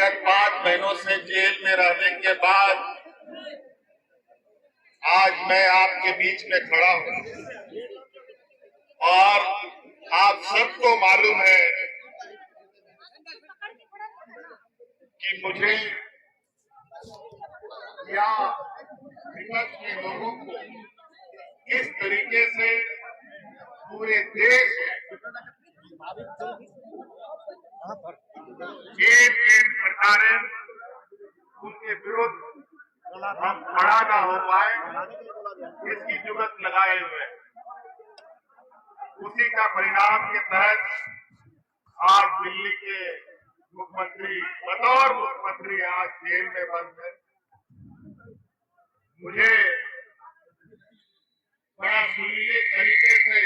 विगत 5 महीनों से जेल में रहने के बाद आज मैं आपके बीच में खड़ा हूं और आप सबको मालूम है कि मुझे या विपक्ष के लोगों को किस तरीके से पूरे देश में सरकारें उनके विरुद्ध हम खड़ा ना हो पाए इसकी जुगत लगाए हुए उसी का परिणाम के तहत आज दिल्ली के मुख्यमंत्री बतौर मुख्यमंत्री आज जेल में बंद है। मुझे बड़ा सुरीले तरीके से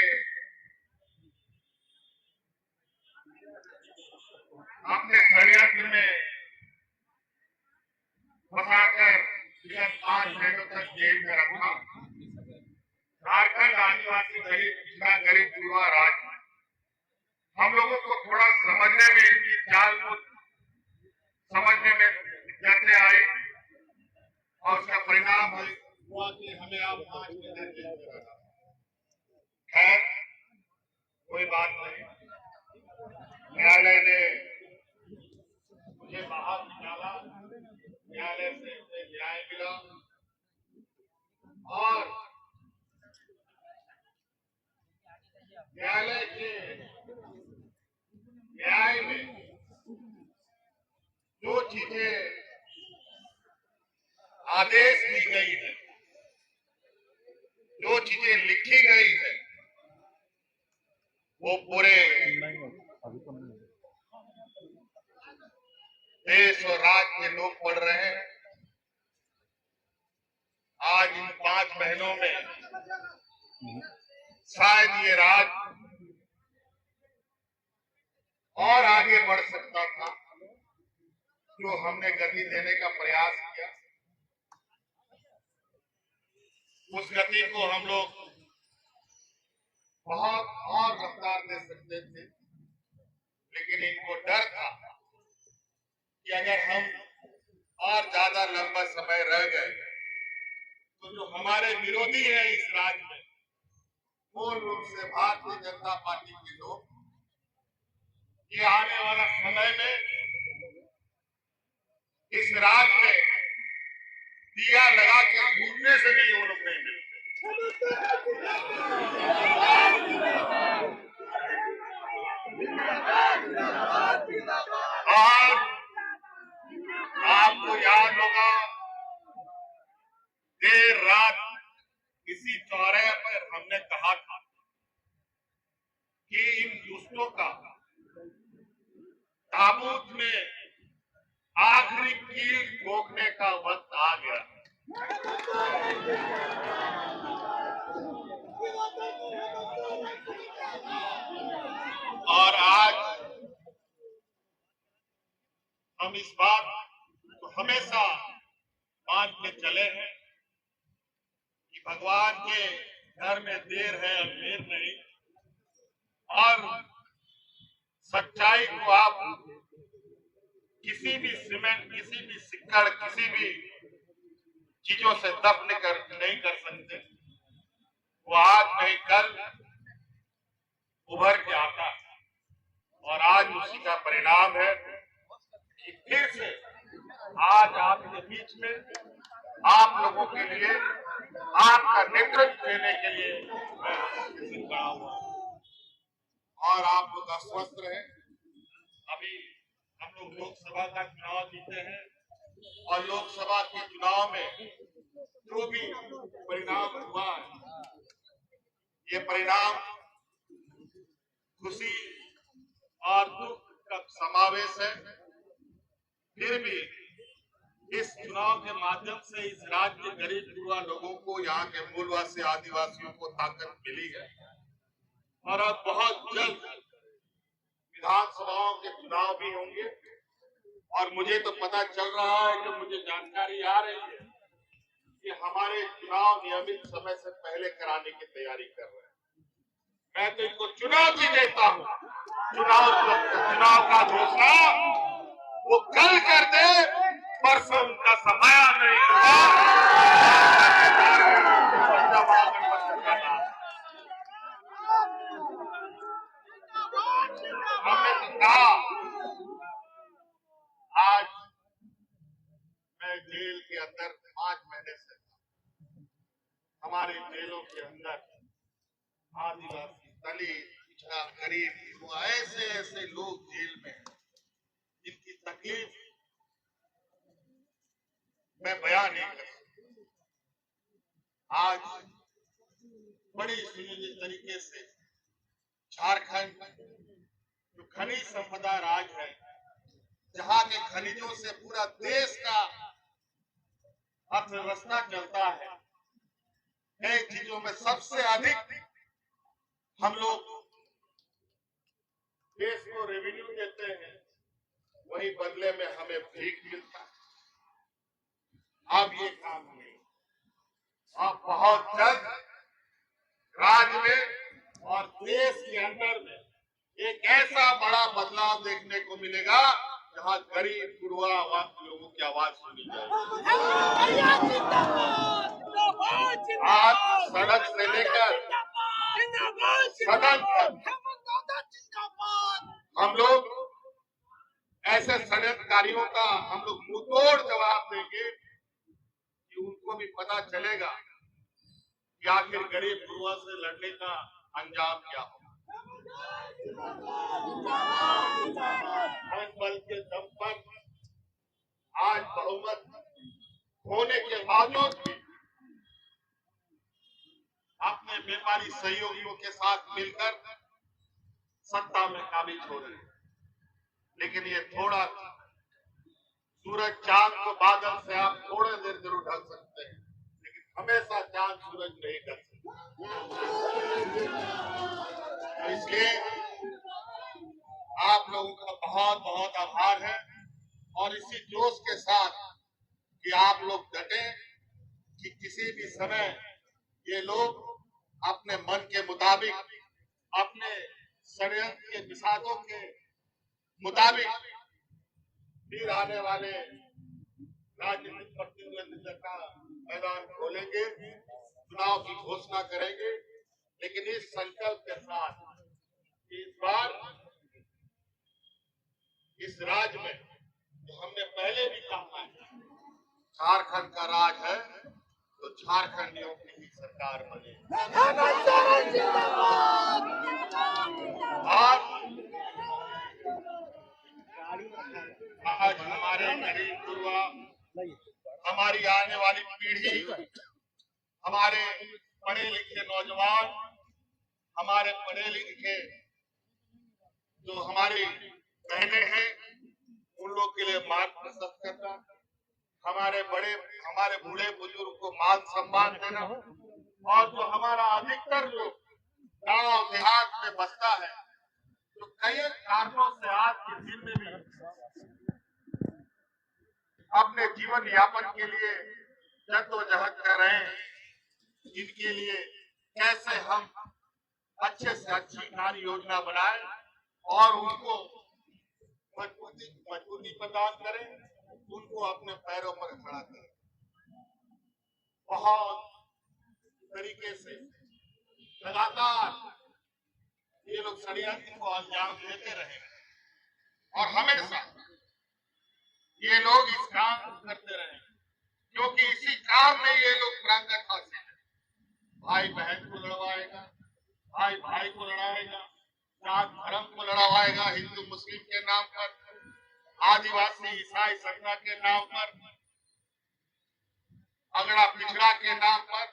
अपने षड्यंत्र में फंसाकर विगत 5 महीनों तक जेल में रखा। झारखंड आदिवासी दलित पिछड़ा गरीब युवा राज्य हम लोगों को थोड़ा समझने में इनकी चाल को समझने में दिक्कतें आई और उसका परिणाम हुआ कि हमें अब 5 महीने जेल में रखा। खैर कोई बात नहीं, न्यायालय ने मुझे बाहर निकाला, न्यायालय से मुझे न्याय मिला और न्यायालय के न्याय में जो चीजें आदेश दी गई है, जो चीजें लिखी गई है, वो पूरे देश और राज्य के लोग पढ़ रहे हैं। आज इन 5 महीनों में शायद ये राज्य और आगे बढ़ सकता था, जो हमने गति देने का प्रयास किया उस गति को हम लोग बहुत और रफ्तार दे सकते थे, लेकिन इनको डर था कि अगर हम और ज्यादा लंबा समय रह गए तो जो हमारे विरोधी हैं इस राज्य में, मूल रूप से भारतीय जनता पार्टी के लोग, ये आने वाला समय में इस राज्य में दिया लगा के घूमने से भी वो लोग नहीं मिलते। और आपको याद होगा देर रात इसी चौराहे पर हमने कहा था कि इन दुष्टों का ताबूत में आखिरी कील ठोकने का वक्त आ गया। और आज हम इस बात को हमेशा मानते चले हैं कि भगवान के घर में देर है अंधेर नहीं, और सच्चाई को आप किसी भी सीमेंट, किसी भी सिक्कड़, किसी भी चीजों से दफन नहीं कर सकते। वो आज नहीं कल उभर के आता है और आज उसी का परिणाम है कि फिर से आज आपके बीच में आप लोगों के लिए, आपका नेतृत्व देने के लिए मैं खड़ा हुआ और आप लोग अस्वस्थ रहे। अभी हम लोग लोकसभा का चुनाव जीते हैं और लोकसभा के चुनाव में जो भी परिणाम हुआ है, ये परिणाम खुशी और दुख का समावेश है। फिर भी इस चुनाव के माध्यम से इस राज्य के गरीब युवा लोगों को, यहाँ के मूलवासी आदिवासियों को ताकत मिली है और अब बहुत जल्द विधानसभाओं के चुनाव भी होंगे। और मुझे तो पता चल रहा है कि मुझे जानकारी आ रही है कि हमारे चुनाव नियमित समय से पहले कराने की तैयारी कर रहे हैं। मैं तो इनको चुनौती देता हूँ, चुनाव का घोषणा वो कल कर दे, परसों उनका समाया नहीं होगा। हमने तो कहा, आज मैं जेल के अंदर 5 महीने से, हमारे जेलों के अंदर आदिवासी, दलित, पिछड़ा, गरीब, वो ऐसे ऐसे लोग जेल में हैं जिनकी तकलीफ मैं बयान नहीं कर सकता। आज बड़ी सुनियोजित तरीके से झारखंड जो खनिज संपदा राज है, जहां के खनिजों से पूरा देश का अर्थव्यवस्था चलता है, कई चीजों में सबसे अधिक हम लोग देश को रेवेन्यू देते हैं, वही बदले में हमें भीख मिलता है। अब ये काम नहीं, अब बहुत जल्द राज्य में और देश के अंदर में एक ऐसा बड़ा बदलाव देखने को मिलेगा जहां गरीब गुरुआ लोगों की आवाज सुनी जाएगी। आज सड़क से लेकर सदन तक हम लोग ऐसे षड्यंत्रकारियों का हम लोग मुंहतोड़ जवाब देंगे कि उनको भी पता चलेगा कि आखिर गरीब गुरुआ से लड़ने का अंजाम क्या हो। बल के दम पर आज बहुमत होने के बावजूद भी अपने व्यापारी सहयोगियों के साथ मिलकर सत्ता में काबिज हो रहे हैं। लेकिन ये थोड़ा सूरज चांद को बादल से आप थोड़े देर जरूर ढक सकते हैं, लेकिन हमेशा चांद सूरज नहीं ढक सकते। तो इसलिए आप लोगों का बहुत बहुत आभार है और इसी जोश के साथ कि आप लोग डटे कि किसी भी समय ये लोग अपने मन के मुताबिक, अपने षड्यंत्र के विषादों के मुताबिक फिर आने वाले राजनीतिक प्रतिद्वंदिता का मैदान खोलेंगे, चुनाव की घोषणा करेंगे, लेकिन इस संकल्प के साथ इस बार इस राज्य में जो हमने पहले भी कहा है, झारखंड का राज है तो झारखंडियों की ही सरकार बने। आज हमारे गरीब गुरुआ, हमारी आने वाली पीढ़ी, हमारे पढ़े लिखे नौजवान, हमारे पढ़े लिखे जो हमारी बहनें हैं, उन लोग के लिए मार्ग प्रशस्त करना, हमारे बूढ़े बुजुर्ग को मान सम्मान देना, और जो हमारा अधिकतर लोग गांव देहात में बसता है, तो कई कारणों से आज के दिन में भी अपने जीवन यापन के लिए जद्दोजहद कर रहे हैं, इनके लिए कैसे हम अच्छे से अच्छी कार्य योजना बनाएं और उनको मजबूती प्रदान करें, उनको अपने पैरों पर खड़ा करें। बहुत तरीके से लगातार ये लोग षड्यंत्र को अंजाम देते रहे और हमेशा ये लोग इस काम को करते रहे, क्योंकि इसी काम में ये लोग प्रांगत हासिल है। भाई बहन को लड़वाएगा, भाई भाई को लड़ाएगा, जात धर्म को लड़वाएगा, हिंदू मुस्लिम के नाम पर, आदिवासी ईसाई सत्ता के नाम पर, अगड़ा पिछड़ा के नाम पर,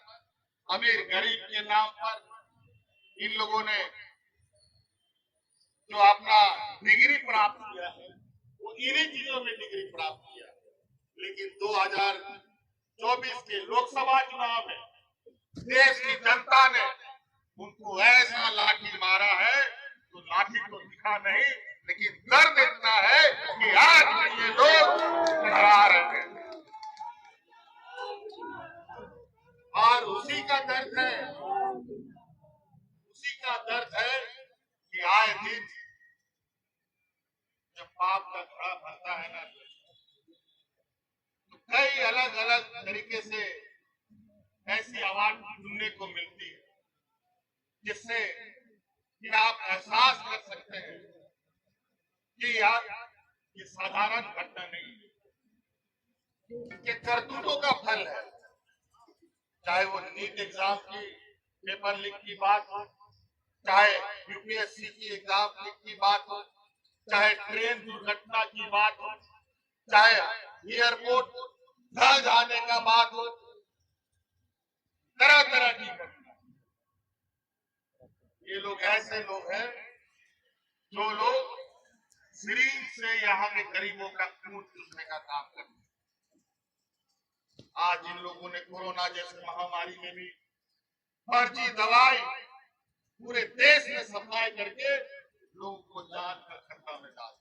अमीर गरीब के नाम पर। इन लोगों ने जो अपना डिग्री प्राप्त किया है वो इन्हीं चीजों में डिग्री प्राप्त किया, लेकिन 2024 के लोकसभा चुनाव में देश की जनता ने उनको ऐसा लाठी मारा है, तो लाठी तो दिखा नहीं, लेकिन दर्द इतना है कि आज ये लोग डरा रहे हैं। और उसी का दर्द है कि आए दिन जब पाप का घड़ा भरता रहना। तो कई अलग अलग तरीके से ऐसी आवाज सुनने को मिलती है जिससे कि आप एहसास कर सकते हैं कि यार ये साधारण घटना नहीं है, ये करतूतों का फल है। चाहे वो नीट एग्जाम की पेपर लीक की बात हो, चाहे यूपीएससी की एग्जाम लीक की बात हो, चाहे ट्रेन दुर्घटना की बात हो, चाहे एयरपोर्ट ढह जाने का बात हो, तरह तरह की घटना। ये लोग ऐसे लोग हैं जो लोग सीरीज से यहाँ के गरीबों का खून चूसने का काम करते हैं। आज इन लोगों ने कोरोना जैसी महामारी में भी फर्जी दवाई पूरे देश में सप्लाई करके लोगों को जान का खतरा में डाल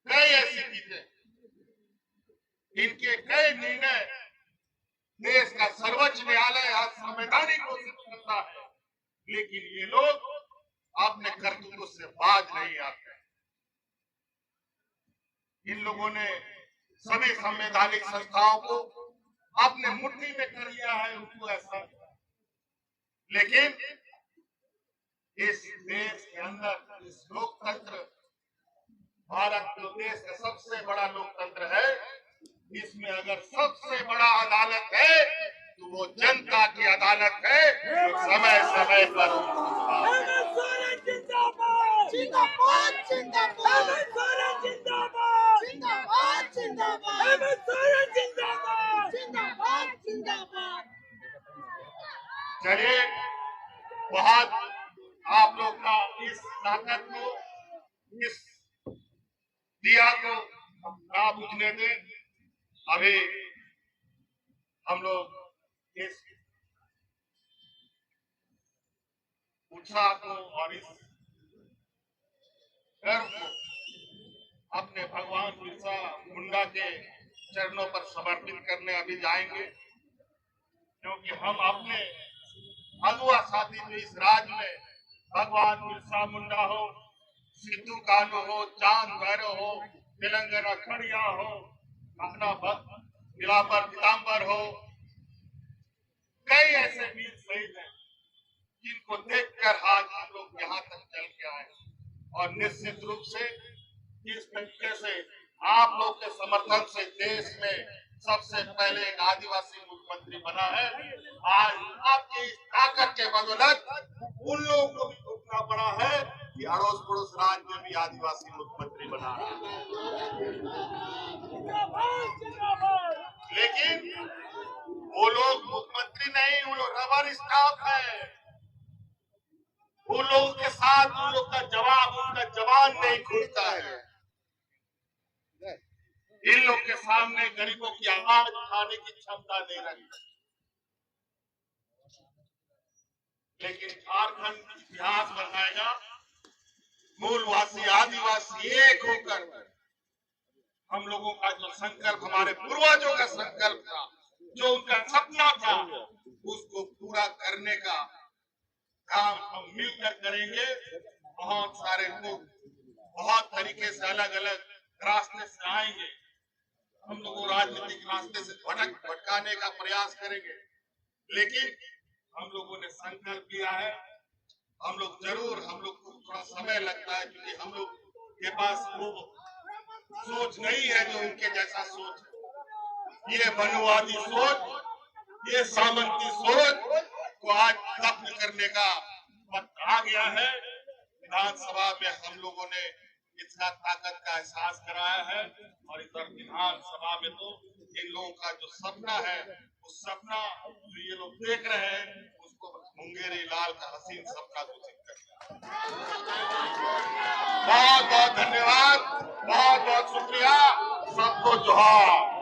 कई ऐसी चीजें, इनके कई निर्णय देश का सर्वोच्च न्यायालय आज संवैधानिक घोषित करता है, लेकिन ये लोग अपने कर्तव्यों से बाज नहीं आते। इन लोगों ने सभी संवैधानिक संस्थाओं को अपने मुट्ठी में कर लिया है, उनको ऐसा। लेकिन इस देश के अंदर इस लोकतंत्र, भारत जो देश का सबसे बड़ा लोकतंत्र है, इसमें अगर सबसे बड़ा अदालत है तो वो जनता की अदालत है। समय समय पर चलिए, बहुत आप लोग का इस ताकत को, इस दिया को ना बुझने दें। अभी हम लोग इस उत्साह को और इस गर्व को अपने भगवान बिरसा मुंडा के चरणों पर समर्पित करने अभी जाएंगे, क्योंकि हम अपने अगुआ साथी जो इस राज्य में भगवान बिरसा मुंडा हो, सिद्धू कान्हू हो, चांद भैरव हो, तेलंगाना खड़िया हो, अपना बिलावर पीताम्बर हो, कई ऐसे वीर शहीद हैं जिनको देखकर आज हम लोग यहाँ तक चल के आए। और निश्चित रूप से इस तरीके से आप लोग के समर्थन से देश में सबसे पहले एक आदिवासी मुख्यमंत्री बना है। आज आपकी इस ताकत के बदौलत उन लोगों को भी उठना पड़ा है कि अड़ोस पड़ोस राज्य में भी आदिवासी मुख्यमंत्री बना है। लेकिन वो लोग मुख्यमंत्री नहीं, वो लोग रबर स्टाफ है। वो लोगों के साथ उन लोग का जवाब, उनका जवान नहीं खुलता है। इन लोग के सामने गरीबों की आवाज उठाने की क्षमता नहीं रखती। लेकिन झारखंड इतिहास बनाएगा, मूलवासी आदिवासी एक होकर हम लोगों का जो संकल्प, हमारे पूर्वजों का संकल्प था, जो उनका सपना था, उसको पूरा करने का काम हम मिलकर करेंगे। बहुत सारे लोग बहुत तरीके से अलग अलग रास्ते से आएंगे, हम लोग राजनीतिक रास्ते से भटकाने का प्रयास करेंगे, लेकिन हम लोगों ने संकल्प लिया है। हम लोग जरूर, हम लोग को थोड़ा समय लगता है क्योंकि हम लोग के पास वो सोच नहीं है जो उनके जैसा सोच है। ये मनुवादी सोच, ये सामंती सोच को आज खत्म करने का वक्त आ गया है। विधानसभा में हम लोगों ने इसका ताकत का एहसास कराया है, और इधर विधानसभा में तो इन लोगों का जो सपना है, उस सपना जो ये लोग देख रहे हैं, उसको मुंगेरी लाल का हसीन सपना घोषित कर दिया। बहुत बहुत धन्यवाद, बहुत बहुत शुक्रिया, सबको जोहार।